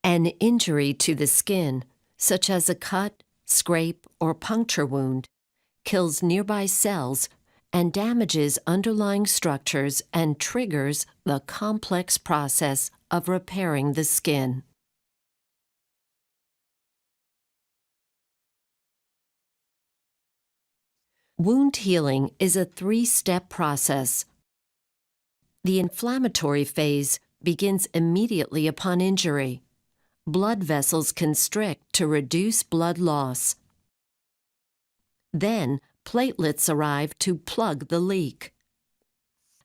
An injury to the skin, such as a cut, scrape, or puncture wound, kills nearby cells and damages underlying structures and triggers the complex process of repairing the skin. Wound healing is a three-step process. The inflammatory phase begins immediately upon injury. Blood vessels constrict to reduce blood loss. Then, platelets arrive to plug the leak.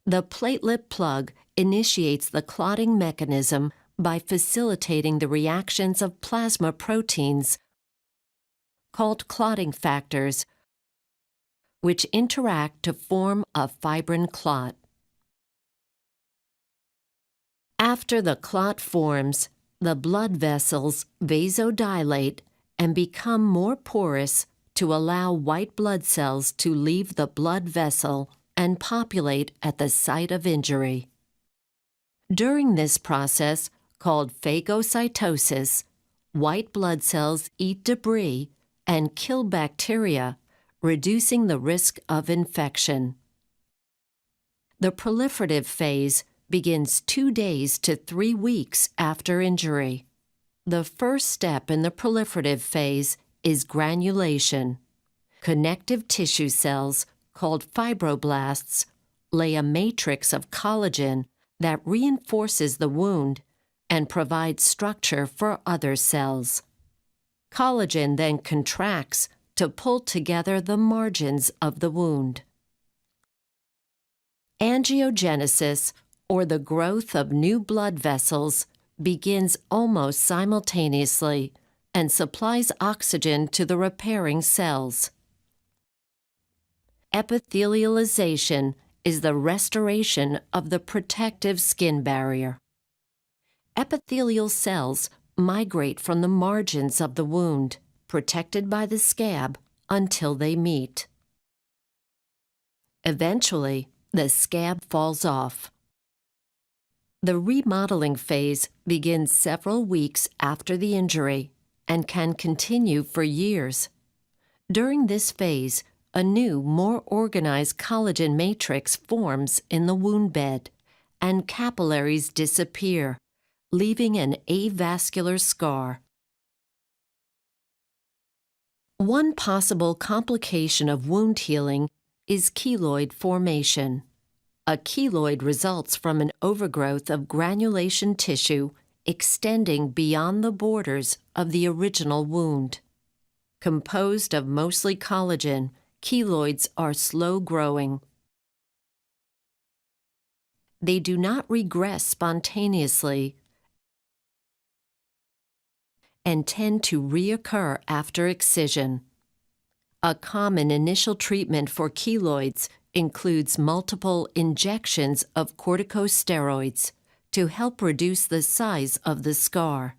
The platelet plug initiates the clotting mechanism by facilitating the reactions of plasma proteins called clotting factors, which interact to form a fibrin clot. After the clot forms, the blood vessels vasodilate and become more porous to allow white blood cells to leave the blood vessel and populate at the site of injury. During this process, called phagocytosis, white blood cells eat debris and kill bacteria, reducing the risk of infection. The proliferative phase begins 2 days to 3 weeks after injury. The first step in the proliferative phase is granulation. Connective tissue cells, called fibroblasts, lay a matrix of collagen that reinforces the wound and provides structure for other cells. Collagen then contracts to pull together the margins of the wound. Angiogenesis, or the growth of new blood vessels, begins almost simultaneously and supplies oxygen to the repairing cells. Epithelialization is the restoration of the protective skin barrier. Epithelial cells migrate from the margins of the wound, protected by the scab, until they meet. Eventually, the scab falls off. The remodeling phase begins several weeks after the injury and can continue for years. During this phase, a new, more organized collagen matrix forms in the wound bed, and capillaries disappear, leaving an avascular scar. One possible complication of wound healing is keloid formation. A keloid results from an overgrowth of granulation tissue extending beyond the borders of the original wound. Composed of mostly collagen, keloids are slow-growing. They do not regress spontaneously and tend to reoccur after excision. A common initial treatment for keloids includes multiple injections of corticosteroids to help reduce the size of the scar.